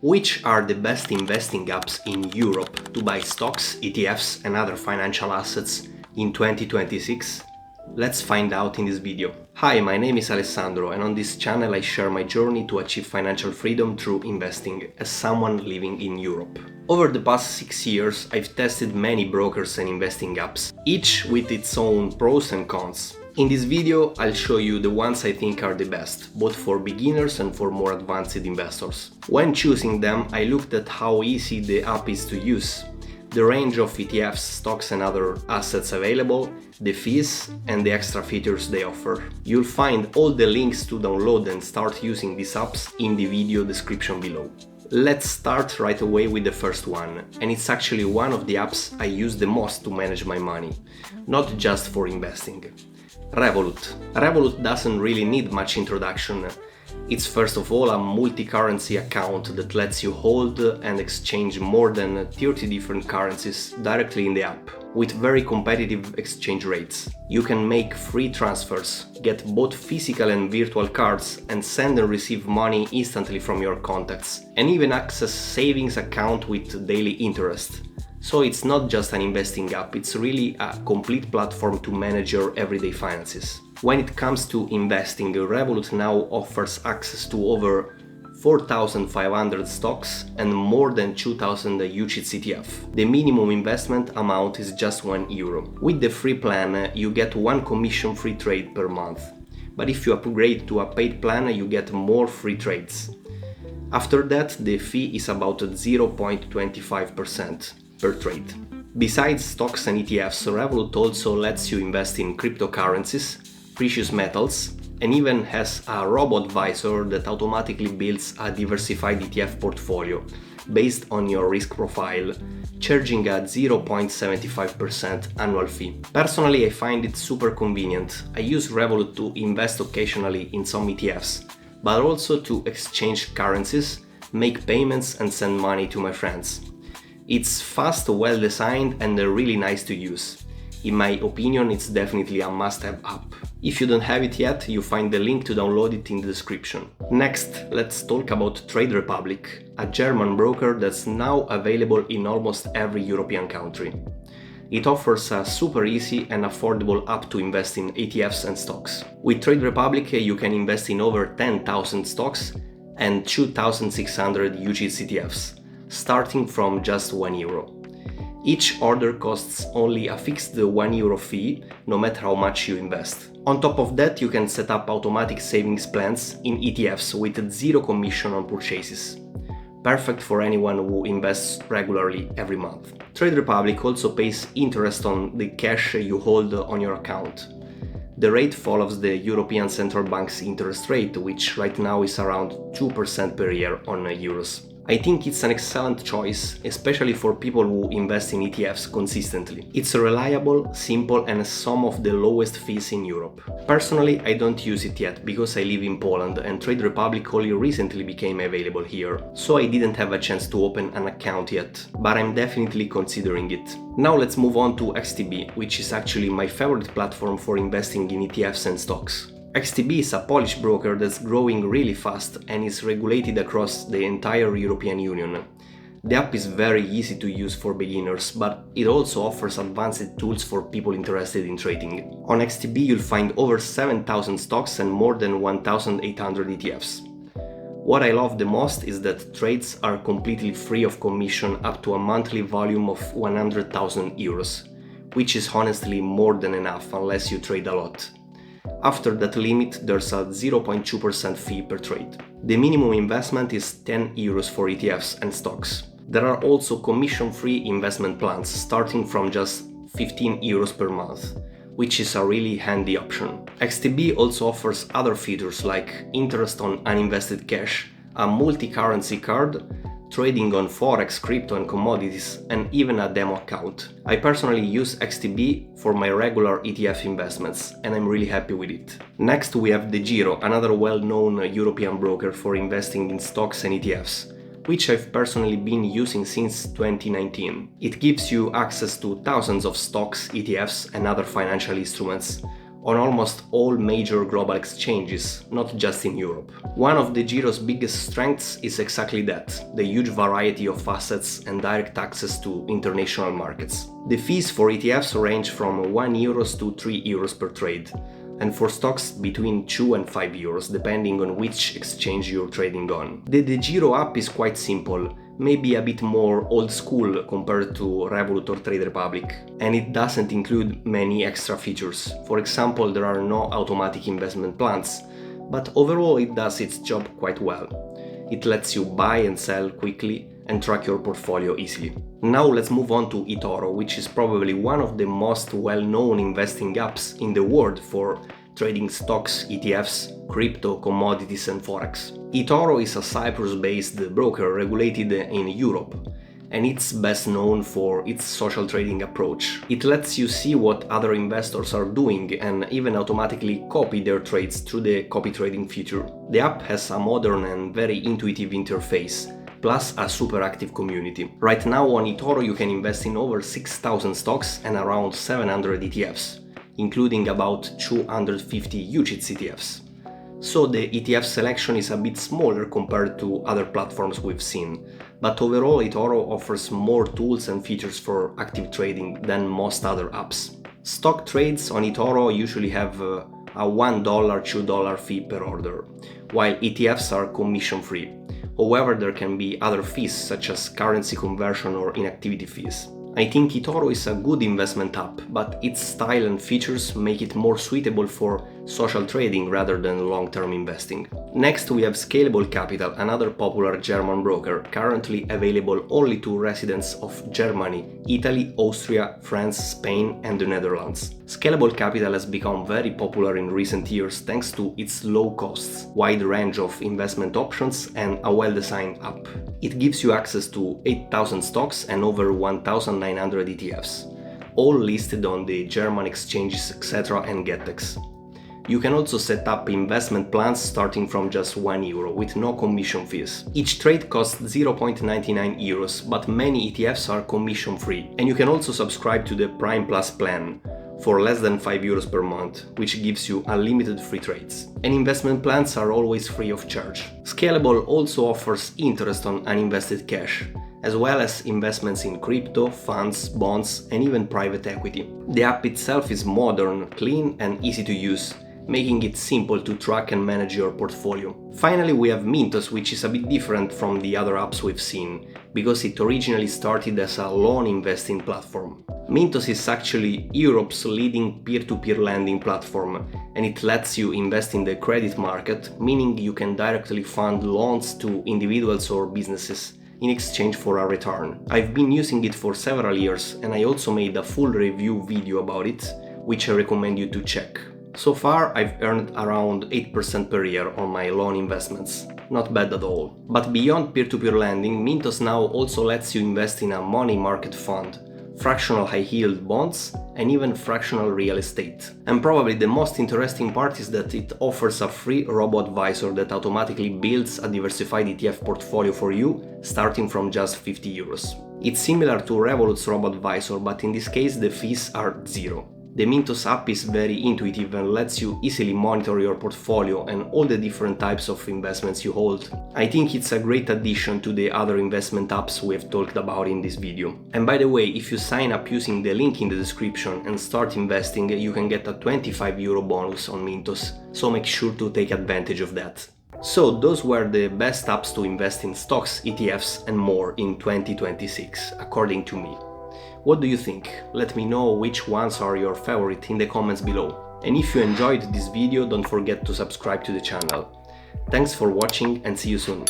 Which are the best investing apps in Europe to buy stocks, ETFs and other financial assets in 2026? Let's find out in this video. Hi, my name is Alessandro and on this channel I share my journey to achieve financial freedom through investing as someone living in Europe. Over the past 6 years, I've tested many brokers and investing apps, each with its own pros and cons. In this video, I'll show you the ones I think are the best, both for beginners and for more advanced investors. When choosing them, I looked at how easy the app is to use, the range of ETFs, stocks and other assets available, the fees and the extra features they offer. You'll find all the links to download and start using these apps in the video description below. Let's start right away with the first one, and it's actually one of the apps I use the most to manage my money, not just for investing. Revolut. Revolut doesn't really need much introduction. It's first of all a multi-currency account that lets you hold and exchange more than 30 different currencies directly in the app, with very competitive exchange rates. You can make free transfers, get both physical and virtual cards, and send and receive money instantly from your contacts, and even access savings account with daily interest. So it's not just an investing app, it's really a complete platform to manage your everyday finances. When it comes to investing, Revolut now offers access to over 4,500 stocks and more than 2,000 UCITS ETF. The minimum investment amount is just €1. With the free plan, you get one commission-free trade per month. But if you upgrade to a paid plan, you get more free trades. After that, the fee is about 0.25% per trade. Besides stocks and ETFs, Revolut also lets you invest in cryptocurrencies, precious metals, and even has a robo-advisor that automatically builds a diversified ETF portfolio based on your risk profile, charging a 0.75% annual fee. Personally, I find it super convenient. I use Revolut to invest occasionally in some ETFs, but also to exchange currencies, make payments and send money to my friends. It's fast, well designed and really nice to use. In my opinion, it's definitely a must-have app. If you don't have it yet, you find the link to download it in the description. Next, let's talk about Trade Republic, a German broker that's now available in almost every European country. It offers a super easy and affordable app to invest in ETFs and stocks. With Trade Republic, you can invest in over 10,000 stocks and 2,600 UCITS ETFs, starting from just €1. Each order costs only a fixed €1 fee, no matter how much you invest. On top of that, you can set up automatic savings plans in ETFs with zero commission on purchases. Perfect for anyone who invests regularly every month. Trade Republic also pays interest on the cash you hold on your account. The rate follows the European Central Bank's interest rate, which right now is around 2% per year on euros. I think it's an excellent choice, especially for people who invest in ETFs consistently. It's reliable, simple and has some of the lowest fees in Europe. Personally, I don't use it yet because I live in Poland and Trade Republic only recently became available here, so I didn't have a chance to open an account yet, but I'm definitely considering it. Now let's move on to XTB, which is actually my favorite platform for investing in ETFs and stocks. XTB is a Polish broker that's growing really fast and is regulated across the entire European Union. The app is very easy to use for beginners, but it also offers advanced tools for people interested in trading. On XTB you'll find over 7,000 stocks and more than 1,800 ETFs. What I love the most is that trades are completely free of commission up to a monthly volume of €100,000, which is honestly more than enough unless you trade a lot. After that limit, there's a 0.2% fee per trade. The minimum investment is €10 for ETFs and stocks. There are also commission-free investment plans starting from just €15 per month, which is a really handy option. XTB also offers other features like interest on uninvested cash, a multi-currency card, trading on forex, crypto and commodities, and even a demo account. I personally use XTB for my regular ETF investments and I'm really happy with it. Next we have Degiro, another well-known European broker for investing in stocks and ETFs, which I've personally been using since 2019. It gives you access to thousands of stocks, ETFs and other financial instruments, on almost all major global exchanges, not just in Europe. One of Degiro's biggest strengths is exactly that, the huge variety of assets and direct access to international markets. The fees for ETFs range from €1 to €3 per trade, and for stocks between 2 and 5 euros, depending on which exchange you're trading on. The Degiro app is quite simple, maybe a bit more old school compared to Revolut or Trade Republic, and it doesn't include many extra features. For example, there are no automatic investment plans, but overall it does its job quite well. It lets you buy and sell quickly and track your portfolio easily. Now let's move on to eToro, which is probably one of the most well-known investing apps in the world for trading stocks, ETFs, crypto, commodities and forex. eToro is a Cyprus-based broker regulated in Europe, and it's best known for its social trading approach. It lets you see what other investors are doing and even automatically copy their trades through the copy trading feature. The app has a modern and very intuitive interface, plus a super active community. Right now on eToro you can invest in over 6,000 stocks and around 700 ETFs, including about 250 UCITS ETFs. So the ETF selection is a bit smaller compared to other platforms we've seen, but overall eToro offers more tools and features for active trading than most other apps. Stock trades on eToro usually have a $1, $2 fee per order, while ETFs are commission-free. However, there can be other fees such as currency conversion or inactivity fees. I think eToro is a good investment app, but its style and features make it more suitable for social trading rather than long-term investing. Next we have Scalable Capital, another popular German broker, currently available only to residents of Germany, Italy, Austria, France, Spain and the Netherlands. Scalable Capital has become very popular in recent years thanks to its low costs, wide range of investment options and a well-designed app. It gives you access to 8,000 stocks and over 1,900 ETFs, all listed on the German exchanges etc. and GetEx. You can also set up investment plans starting from just €1 with no commission fees. Each trade costs €0.99, but many ETFs are commission free, and you can also subscribe to the Prime Plus plan for less than €5 per month, which gives you unlimited free trades. And investment plans are always free of charge. Scalable also offers interest on uninvested cash, as well as investments in crypto, funds, bonds and even private equity. The app itself is modern, clean and easy to use, making it simple to track and manage your portfolio. Finally, we have Mintos, which is a bit different from the other apps we've seen, because it originally started as a loan investing platform. Mintos is actually Europe's leading peer-to-peer lending platform, and it lets you invest in the credit market, meaning you can directly fund loans to individuals or businesses in exchange for a return. I've been using it for several years, and I also made a full review video about it, which I recommend you to check. So far, I've earned around 8% per year on my loan investments. Not bad at all. But beyond peer-to-peer lending, Mintos now also lets you invest in a money market fund, fractional high-yield bonds, and even fractional real estate. And probably the most interesting part is that it offers a free robo-advisor that automatically builds a diversified ETF portfolio for you, starting from just €50. It's similar to Revolut's robo-advisor, but in this case the fees are zero. The Mintos app is very intuitive and lets you easily monitor your portfolio and all the different types of investments you hold. I think it's a great addition to the other investment apps we've talked about in this video. And by the way, if you sign up using the link in the description and start investing, you can get a €25 bonus on Mintos, so make sure to take advantage of that. So those were the best apps to invest in stocks, ETFs and more in 2026, according to me. What do you think? Let me know which ones are your favorite in the comments below. And if you enjoyed this video, don't forget to subscribe to the channel. Thanks for watching and see you soon.